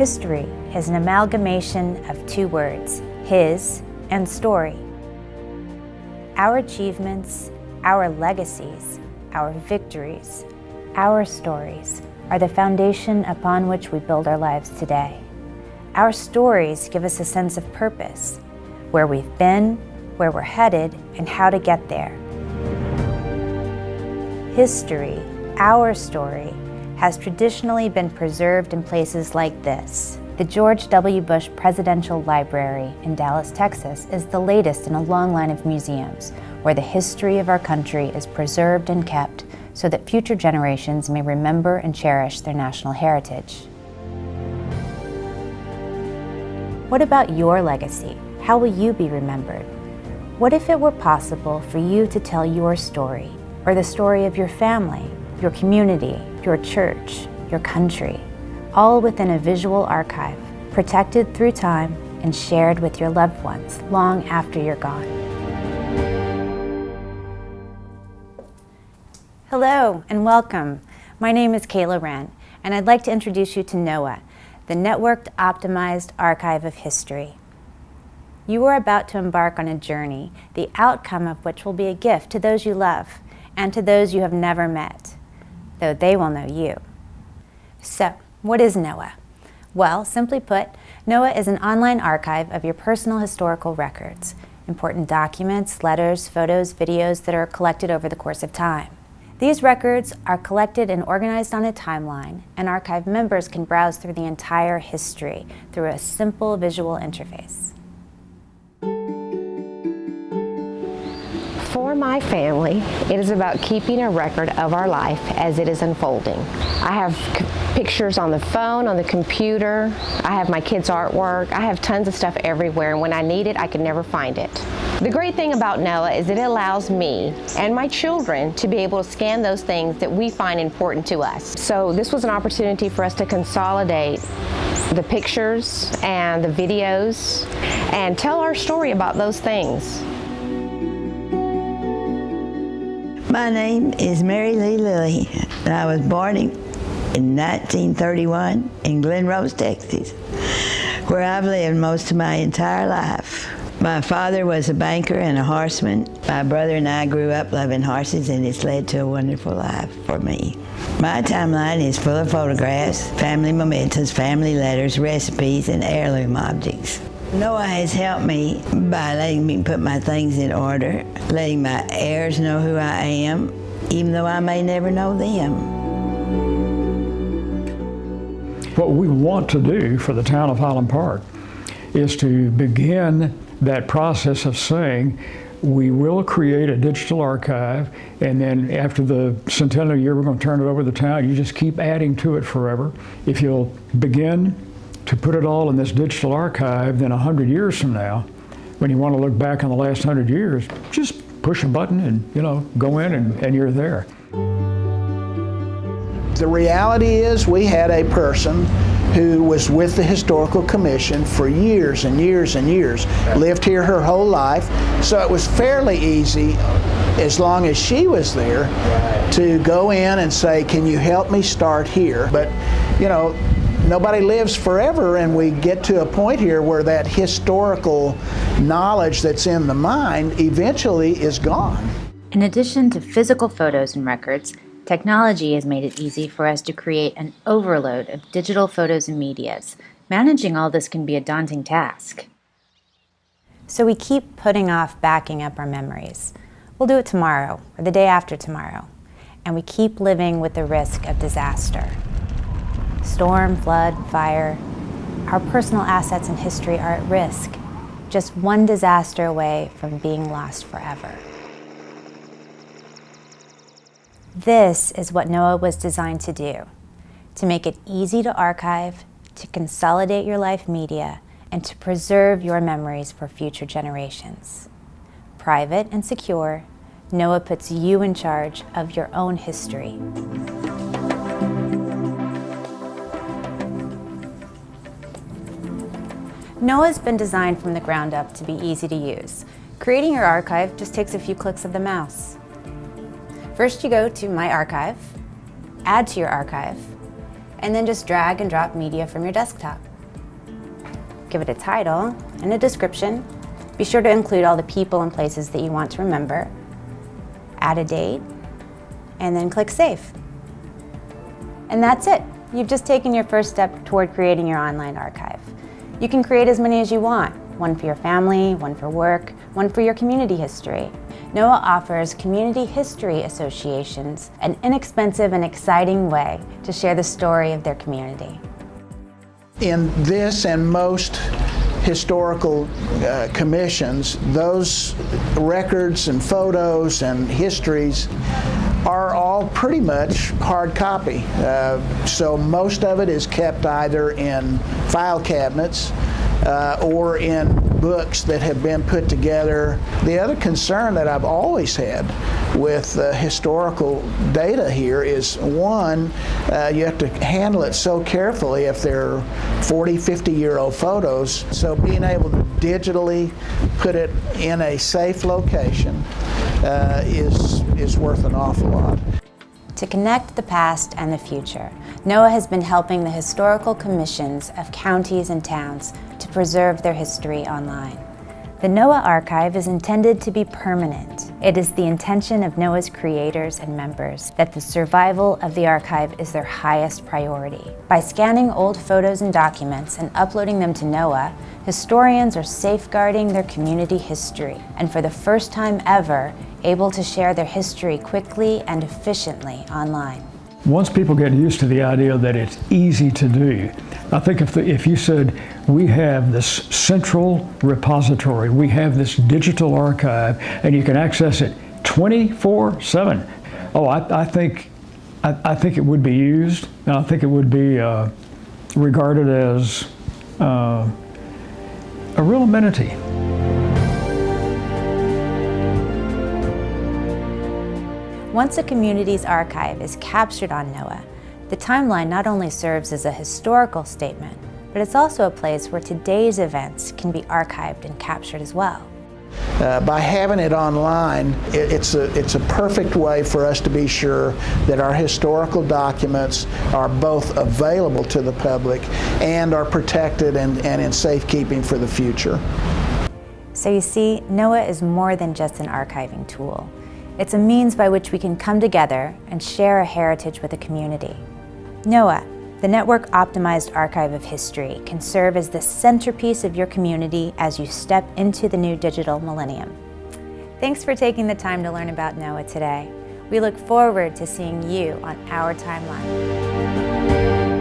History is an amalgamation of two words, his and story. Our achievements, our legacies, our victories, our stories are the foundation upon which we build our lives today. Our stories give us a sense of purpose, where we've been, where we're headed, and how to get there. History, our story, has traditionally been preserved in places like this. The George W. Bush Presidential Library in Dallas, Texas is the latest in a long line of museums where the history of our country is preserved and kept so that future generations may remember and cherish their national heritage. What about your legacy? How will you be remembered? What if it were possible for you to tell your story, or the story of your family, your community, your church, your country, all within a visual archive, protected through time and shared with your loved ones long after you're gone? Hello and welcome. My name is Kayla Wren, and I'd like to introduce you to NOAA, the Networked Optimized Archive of History. You are about to embark on a journey, the outcome of which will be a gift to those you love and to those you have never met, though they will know you. So, what is NOAA? Well, simply put, NOAA is an online archive of your personal historical records, important documents, letters, photos, videos that are collected over the course of time. These records are collected and organized on a timeline, and archive members can browse through the entire history through a simple visual interface. For my family, it is about keeping a record of our life as it is unfolding. I have pictures on the phone, on the computer. I have my kids' artwork. I have tons of stuff everywhere, and when I need it, I can never find it. The great thing about NOAA is that it allows me and my children to be able to scan those things that we find important to us. So this was an opportunity for us to consolidate the pictures and the videos and tell our story about those things. My name is Mary Lee Lilly, and I was born in 1931 in Glen Rose, Texas, where I've lived most of my entire life. My father was a banker and a horseman. My brother and I grew up loving horses, and it's led to a wonderful life for me. My timeline is full of photographs, family mementos, family letters, recipes, and heirloom objects. NOAA has helped me by letting me put my things in order, letting my heirs know who I am, even though I may never know them. What we want to do for the town of Highland Park is to begin that process of saying, we will create a digital archive, and then after the centennial year, we're going to turn it over to the town. You just keep adding to it forever. If you'll begin to put it all in this digital archive, then 100 years from now, when you want to look back on the last 100 years, just push a button and go in and you're there. The reality is we had a person who was with the Historical Commission for years and years and years, lived here her whole life, so it was fairly easy, as long as she was there, to go in and say, can you help me start here? But, nobody lives forever, and we get to a point here where that historical knowledge that's in the mind eventually is gone. In addition to physical photos and records, technology has made it easy for us to create an overload of digital photos and medias. Managing all this can be a daunting task. So we keep putting off backing up our memories. We'll do it tomorrow or the day after tomorrow. And we keep living with the risk of disaster. Storm, flood, fire. Our personal assets and history are at risk, just one disaster away from being lost forever. This is what NOAA was designed to do, to make it easy to archive, to consolidate your life media, and to preserve your memories for future generations. Private and secure, NOAA puts you in charge of your own history. NOAA's been designed from the ground up to be easy to use. Creating your archive just takes a few clicks of the mouse. First you go to My Archive, add to your archive, and then just drag and drop media from your desktop. Give it a title and a description. Be sure to include all the people and places that you want to remember. Add a date, and then click Save. And that's it. You've just taken your first step toward creating your online archive. You can create as many as you want, one for your family, one for work, one for your community history. NOAA offers community history associations an inexpensive and exciting way to share the story of their community. In this and most historical commissions, those records and photos and histories are all pretty much hard copy. So most of it is kept either in file cabinets or in books that have been put together. The other concern that I've always had with historical data here is, one, you have to handle it so carefully if they're 40, 50-year-old photos. So being able to digitally put it in a safe location is worth an awful lot. To connect the past and the future, NOAA has been helping the historical commissions of counties and towns to preserve their history online. The NOAA archive is intended to be permanent. It is the intention of NOAA's creators and members that the survival of the archive is their highest priority. By scanning old photos and documents and uploading them to NOAA, historians are safeguarding their community history and for the first time ever, able to share their history quickly and efficiently online. Once people get used to the idea that it's easy to do, I think if you said, we have this central repository, we have this digital archive, and you can access it 24/7. Oh, I think it would be used, and I think it would be regarded as a real amenity. Once a community's archive is captured on NOAA, the timeline not only serves as a historical statement, but it's also a place where today's events can be archived and captured as well. By having it online, it's a perfect way for us to be sure that our historical documents are both available to the public and are protected and in safekeeping for the future. So you see, NOAA is more than just an archiving tool. It's a means by which we can come together and share a heritage with a community. NOAA, the network-optimized archive of history, can serve as the centerpiece of your community as you step into the new digital millennium. Thanks for taking the time to learn about NOAA today. We look forward to seeing you on our timeline.